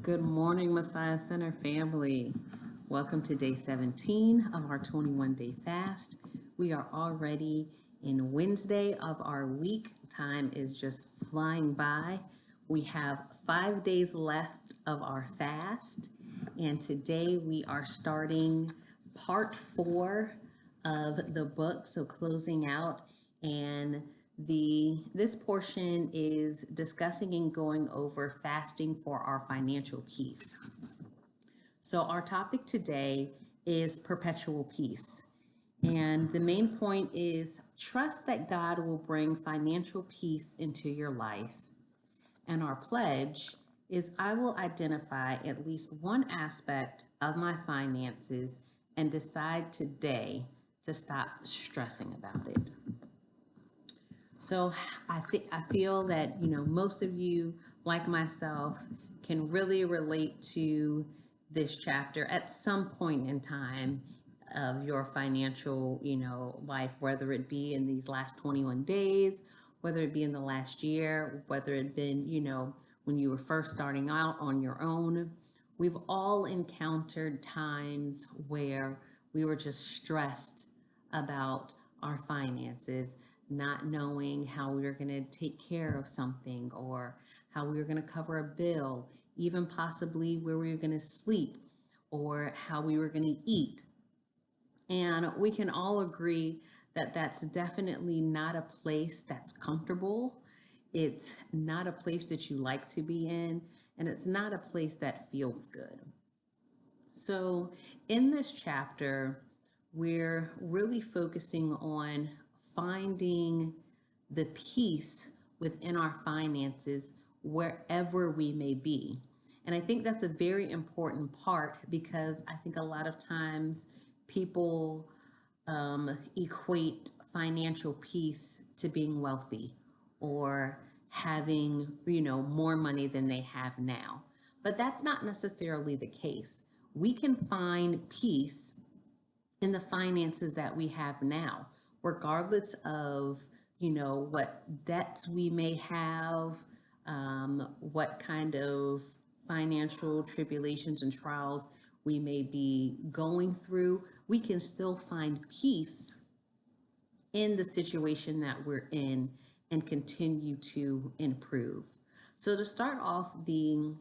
Good morning, Messiah Center family. Welcome to day 17 of our 21-day fast. We are already in Wednesday of our week. Time is just flying by. We have 5 days left of our fast, and today we are starting part 4 of the book, so closing out. And this portion is discussing and going over fasting for our financial peace. So our topic today is perpetual peace. And the main point is trust that God will bring financial peace into your life. And our pledge is I will identify at least one aspect of my finances and decide today to stop stressing about it. So I feel that most of you, like myself, can really relate to this chapter at some point in time of your financial life, whether it be in these last 21 days, whether it be in the last year, whether it been when you were first starting out on your own. We've all encountered times where we were just stressed about our finances, not knowing how we were going to take care of something or how we were going to cover a bill, even possibly where we were going to sleep or how we were going to eat. And we can all agree that that's definitely not a place that's comfortable. It's not a place that you like to be in, and it's not a place that feels good. So, in this chapter, we're really focusing on finding the peace within our finances wherever we may be. And I think that's a very important part because I think a lot of times people equate financial peace to being wealthy or having, more money than they have now. But that's not necessarily the case. We can find peace in the finances that we have now, regardless of, what debts we may have, what kind of financial tribulations and trials we may be going through, we can still find peace in the situation that we're in and continue to improve. So, to start off the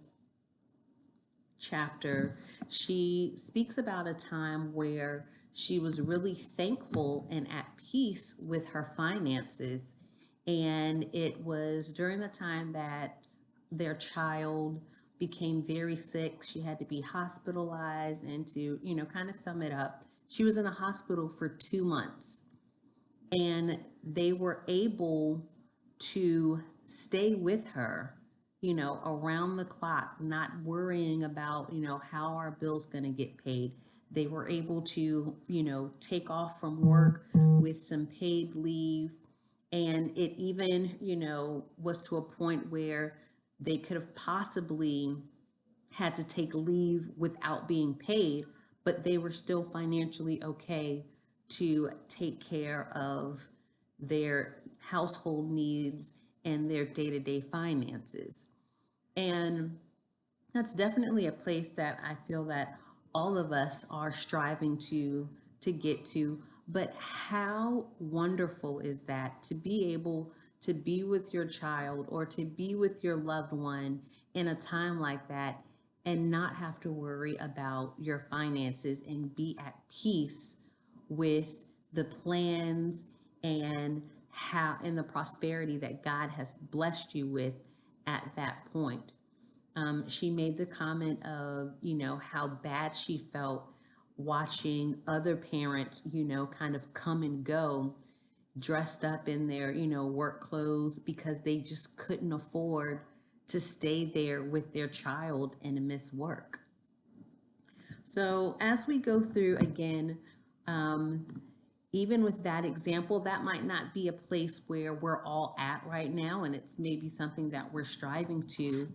chapter, she speaks about a time where she was really thankful and at peace with her finances. And it was during the time that their child became very sick. She had to be hospitalized. And to, kind of sum it up, she was in the hospital for 2 months. And they were able to stay with her, around the clock, not worrying about, how our bill's going to get paid. They were able to, take off from work with some paid leave. And it even, was to a point where they could have possibly had to take leave without being paid, but they were still financially okay to take care of their household needs and their day to day finances. And that's definitely a place that I feel that all of us are striving to get to. But how wonderful is that to be able to be with your child or to be with your loved one in a time like that and not have to worry about your finances and be at peace with the plans and how and the prosperity that God has blessed you with at that point. She made the comment of, how bad she felt watching other parents, kind of come and go dressed up in their, work clothes because they just couldn't afford to stay there with their child and miss work. So as we go through again, um, even with that example, that might not be a place where we're all at right now, and it's maybe something that we're striving to.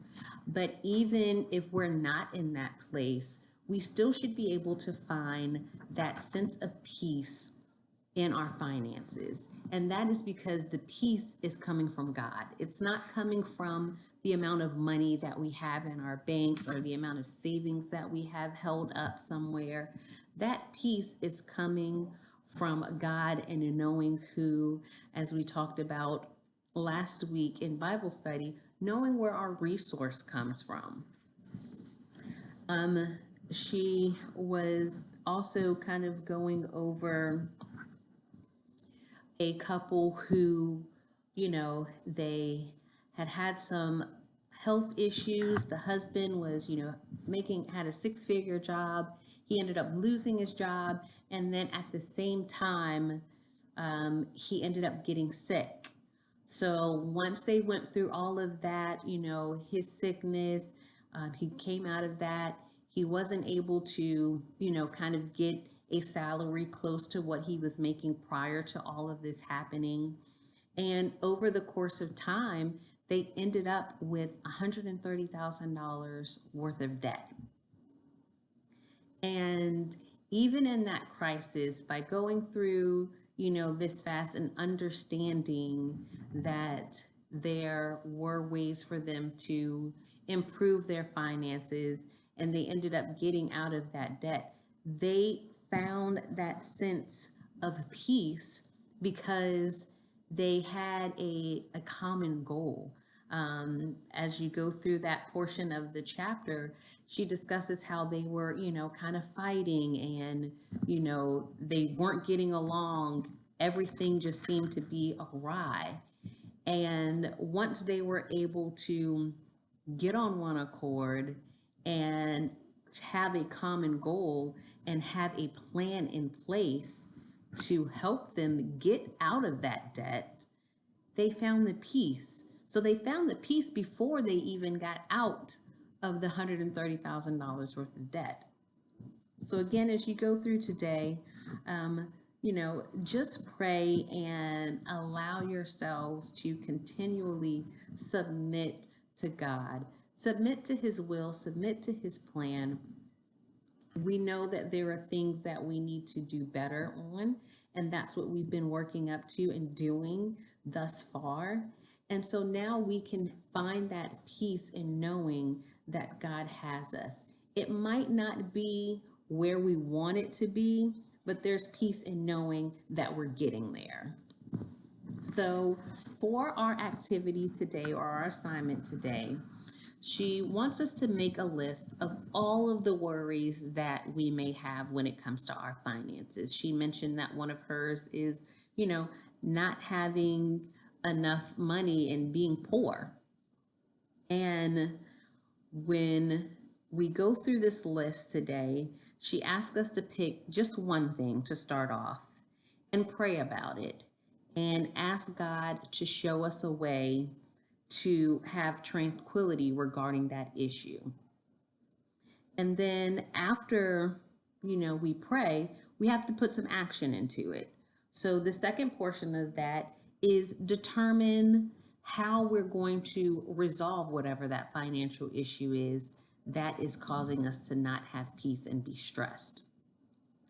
But even if we're not in that place, we still should be able to find that sense of peace in our finances. And that is because the peace is coming from God. It's not coming from the amount of money that we have in our banks or the amount of savings that we have held up somewhere. That peace is coming from God and in knowing who, as we talked about last week in Bible study, knowing where our resource comes from. She was also kind of going over a couple who, they had some health issues. The husband was, had a six-figure job. He ended up losing his job. And then at the same time, he ended up getting sick. So once they went through all of that, his sickness, he came out of that. He wasn't able to, kind of get a salary close to what he was making prior to all of this happening. And over the course of time, they ended up with $130,000 worth of debt. And even in that crisis, by going through, this fast and understanding that there were ways for them to improve their finances and they ended up getting out of that debt, they found that sense of peace because they had a common goal. As you go through that portion of the chapter, she discusses how they were, kind of fighting and, they weren't getting along. Everything just seemed to be awry. And once they were able to get on one accord and have a common goal and have a plan in place to help them get out of that debt, they found the peace. So they found the peace before they even got out of the $130,000 worth of debt. So again, as you go through today, just pray and allow yourselves to continually submit to God, submit to His will, submit to His plan. We know that there are things that we need to do better on, and that's what we've been working up to and doing thus far. And so now we can find that peace in knowing that God has us. It might not be where we want it to be, but there's peace in knowing that we're getting there. So for our activity today, or our assignment today, she wants us to make a list of all of the worries that we may have when it comes to our finances. She mentioned that one of hers is, not having enough money and being poor. And when we go through this list today, she asked us to pick just one thing to start off and pray about it and ask God to show us a way to have tranquility regarding that issue. And then after, we pray, we have to put some action into it. So the second portion of that is determine how we're going to resolve whatever that financial issue is that is causing us to not have peace and be stressed.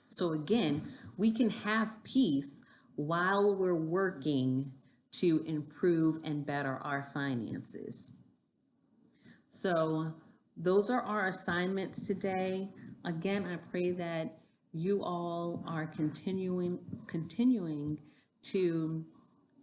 So again, we can have peace while we're working to improve and better our finances. So those are our assignments today. Again, I pray that you all are continuing to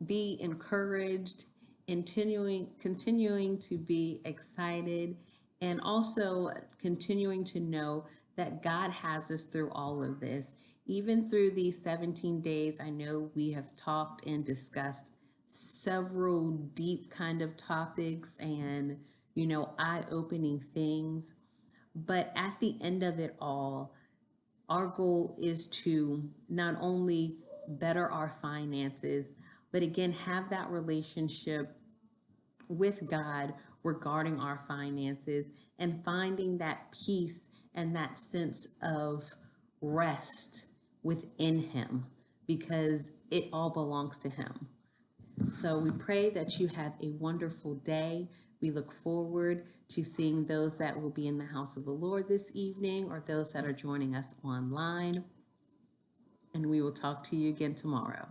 be encouraged, continuing to be excited, and also continuing to know that God has us through all of this. Even through these 17 days, I know we have talked and discussed several deep kind of topics and, eye-opening things. But at the end of it all, our goal is to not only better our finances, but again, have that relationship with God regarding our finances and finding that peace and that sense of rest within Him because it all belongs to Him. So we pray that you have a wonderful day. We look forward to seeing those that will be in the house of the Lord this evening or those that are joining us online. and we will talk to you again tomorrow.